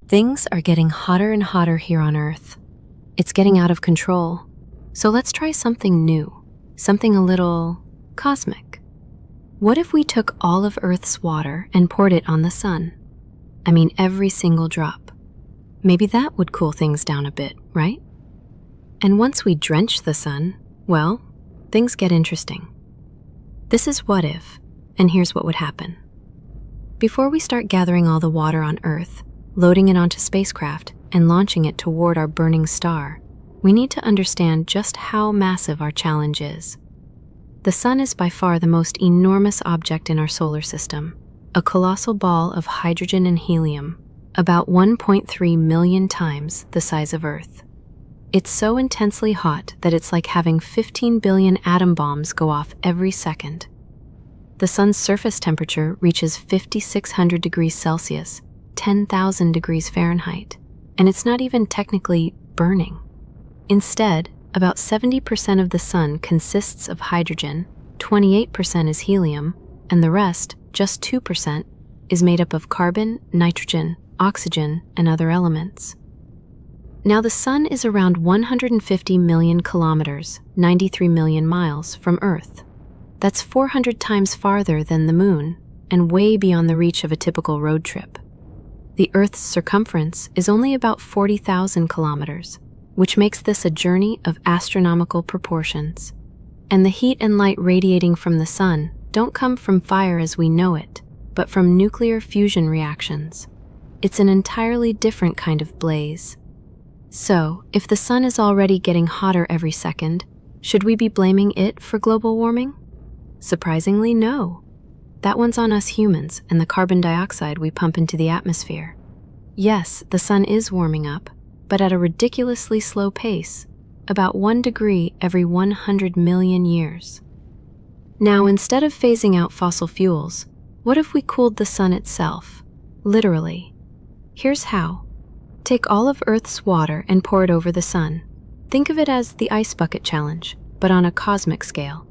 Things are getting hotter and hotter here on Earth. It's getting out of control. So let's try something new, something a little cosmic. What if we took all of Earth's water and poured it on the sun? I mean, every single drop. Maybe that would cool things down a bit, right? And once we drench the sun, well, things get interesting. This is what if, and here's what would happen. Before we start gathering all the water on Earth, loading it onto spacecraft, and launching it toward our burning star, we need to understand just how massive our challenge is. The sun is by far the most enormous object in our solar system, a colossal ball of hydrogen and helium, about 1.3 million times the size of Earth. It's so intensely hot that it's like having 15 billion atom bombs go off every second. The sun's surface temperature reaches 5,600 degrees Celsius, 10,000 degrees Fahrenheit, and it's not even technically burning. Instead, about 70% of the sun consists of hydrogen, 28% is helium, and the rest, just 2%, is made up of carbon, nitrogen, oxygen, and other elements. Now, the sun is around 150 million kilometers, 93 million miles, from Earth. That's 400 times farther than the moon, and way beyond the reach of a typical road trip. The Earth's circumference is only about 40,000 kilometers, which makes this a journey of astronomical proportions. And the heat and light radiating from the sun don't come from fire as we know it, but from nuclear fusion reactions. It's an entirely different kind of blaze. So, if the sun is already getting hotter every second, should we be blaming it for global warming? Surprisingly, no. That one's on us humans and the carbon dioxide we pump into the atmosphere. Yes, the sun is warming up, but at a ridiculously slow pace, about 1 degree every 100 million years. Now, instead of phasing out fossil fuels, what if we cooled the sun itself? Literally. Here's how. Take all of Earth's water and pour it over the sun. Think of it as the ice bucket challenge, but on a cosmic scale.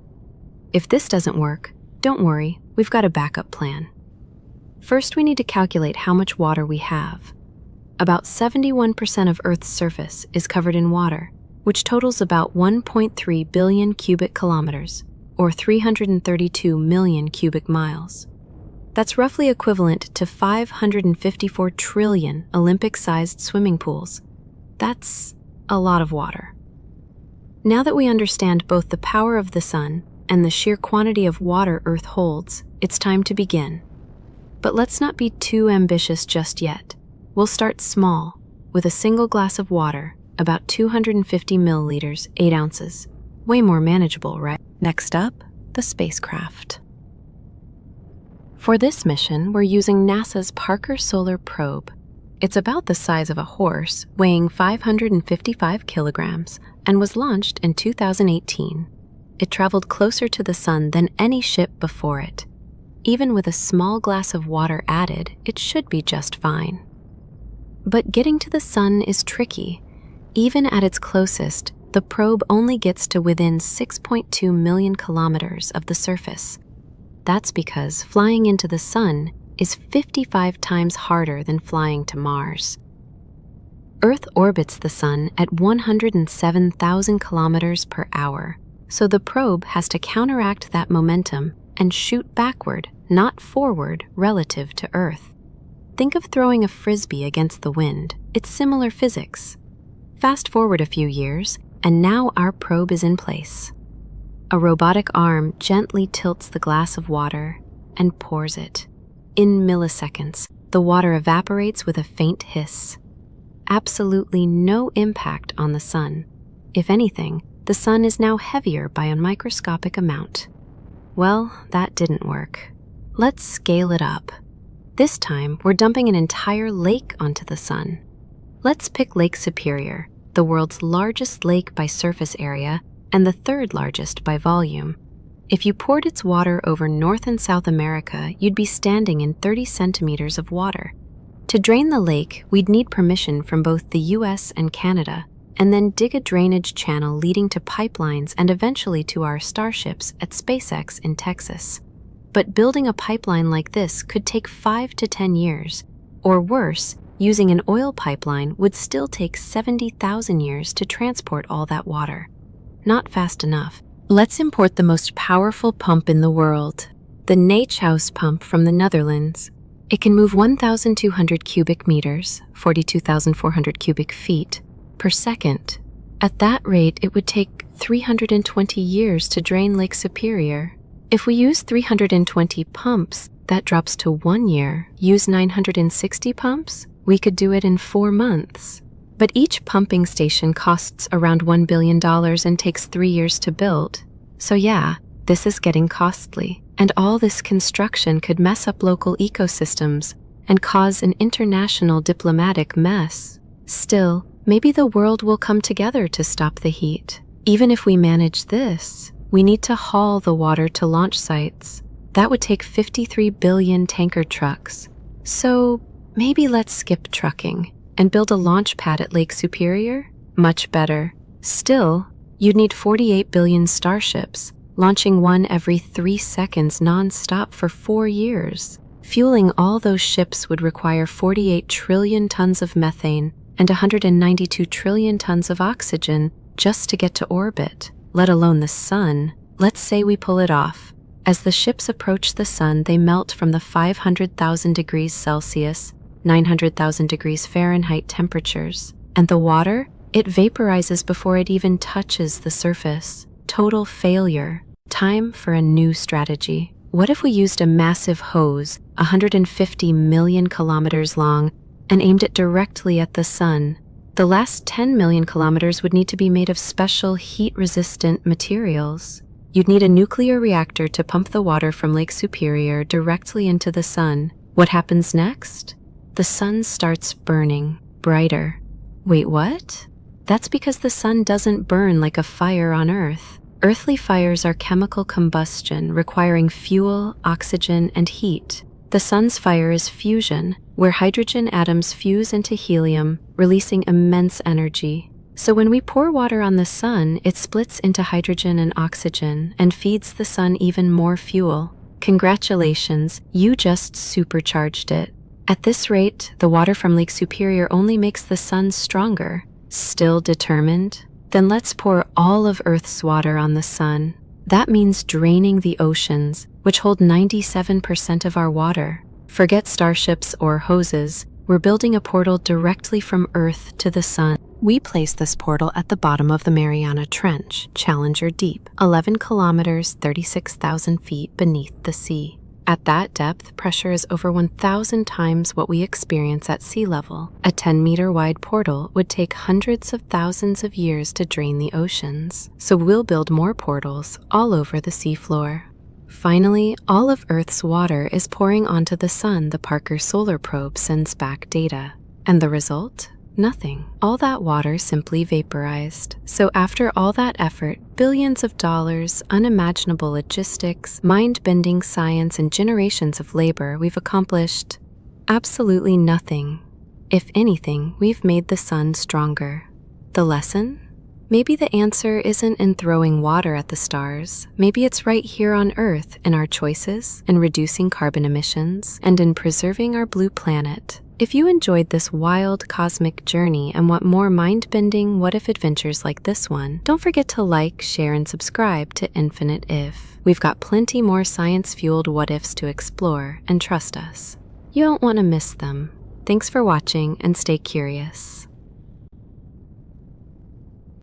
If this doesn't work, don't worry, we've got a backup plan. First, we need to calculate how much water we have. About 71% of Earth's surface is covered in water, which totals about 1.3 billion cubic kilometers, or 332 million cubic miles. That's roughly equivalent to 554 trillion Olympic-sized swimming pools. That's a lot of water. Now that we understand both the power of the sun and the sheer quantity of water Earth holds, it's time to begin. But let's not be too ambitious just yet. We'll start small, with a single glass of water, about 250 milliliters, 8 ounces. Way more manageable, right? Next up, the spacecraft. For this mission, we're using NASA's Parker Solar Probe. It's about the size of a horse, weighing 555 kilograms, and was launched in 2018. It traveled closer to the sun than any ship before it. Even with a small glass of water added, it should be just fine. But getting to the sun is tricky. Even at its closest, the probe only gets to within 6.2 million kilometers of the surface. That's because flying into the sun is 55 times harder than flying to Mars. Earth orbits the sun at 107,000 kilometers per hour, so the probe has to counteract that momentum and shoot backward, not forward, relative to Earth. Think of throwing a frisbee against the wind. It's similar physics. Fast forward a few years, and now our probe is in place. A robotic arm gently tilts the glass of water and pours it. In milliseconds, the water evaporates with a faint hiss. Absolutely no impact on the sun. If anything, the sun is now heavier by a microscopic amount. Well, that didn't work. Let's scale it up. This time, we're dumping an entire lake onto the sun. Let's pick Lake Superior, the world's largest lake by surface area and the third largest by volume. If you poured its water over North and South America, you'd be standing in 30 centimeters of water. To drain the lake, we'd need permission from both the US and Canada, and then dig a drainage channel leading to pipelines and eventually to our starships at SpaceX in Texas. But building a pipeline like this could take 5 to 10 years, or worse, using an oil pipeline would still take 70,000 years to transport all that water. Not fast enough. Let's import the most powerful pump in the world, the Nachthuis pump from the Netherlands. It can move 1,200 cubic meters, 42,400 cubic feet, per second. At that rate, it would take 320 years to drain Lake Superior. If we use 320 pumps, that drops to 1 year. Use 960 pumps? We could do it in 4 months. But each pumping station costs around $1 billion and takes 3 years to build. So yeah, this is getting costly. And all this construction could mess up local ecosystems and cause an international diplomatic mess. Still, maybe the world will come together to stop the heat. Even if we manage this, we need to haul the water to launch sites. That would take 53 billion tanker trucks. So maybe let's skip trucking and build a launch pad at Lake Superior? Much better. Still, you'd need 48 billion starships, launching one every 3 seconds non-stop for 4 years. Fueling all those ships would require 48 trillion tons of methane and 192 trillion tons of oxygen just to get to orbit, let alone the sun. Let's say we pull it off. As the ships approach the sun, they melt from the 500,000 degrees Celsius, 900,000 degrees Fahrenheit temperatures. And the water? It vaporizes before it even touches the surface. Total failure. Time for a new strategy. What if we used a massive hose, 150 million kilometers long, and aimed it directly at the sun? The last 10 million kilometers would need to be made of special heat-resistant materials. You'd need a nuclear reactor to pump the water from Lake Superior directly into the sun. What happens next? The sun starts burning brighter. Wait, what? That's because the sun doesn't burn like a fire on Earth. Earthly fires are chemical combustion requiring fuel, oxygen, and heat. The sun's fire is fusion, where hydrogen atoms fuse into helium, releasing immense energy. So when we pour water on the sun, it splits into hydrogen and oxygen and feeds the sun even more fuel. Congratulations, you just supercharged it. At this rate, the water from Lake Superior only makes the sun stronger. Still determined? Then let's pour all of Earth's water on the sun. That means draining the oceans, which hold 97% of our water. Forget starships or hoses. We're building a portal directly from Earth to the sun. We place this portal at the bottom of the Mariana Trench, Challenger Deep, 11 kilometers, 36,000 feet beneath the sea. At that depth, pressure is over 1,000 times what we experience at sea level. A 10-meter-wide portal would take hundreds of thousands of years to drain the oceans, so we'll build more portals all over the seafloor. Finally, all of Earth's water is pouring onto the sun. The Parker Solar Probe sends back data. And the result? Nothing. All that water simply vaporized. So after all that effort, billions of dollars, unimaginable logistics, mind-bending science, and generations of labor, we've accomplished absolutely nothing. If anything, we've made the sun stronger. The lesson? Maybe the answer isn't in throwing water at the stars. Maybe it's right here on Earth in our choices, in reducing carbon emissions, and in preserving our blue planet. If you enjoyed this wild cosmic journey and want more mind-bending what-if adventures like this one, don't forget to like, share, and subscribe to Infinite If. We've got plenty more science-fueled what-ifs to explore, and trust us, you don't want to miss them. Thanks for watching and stay curious.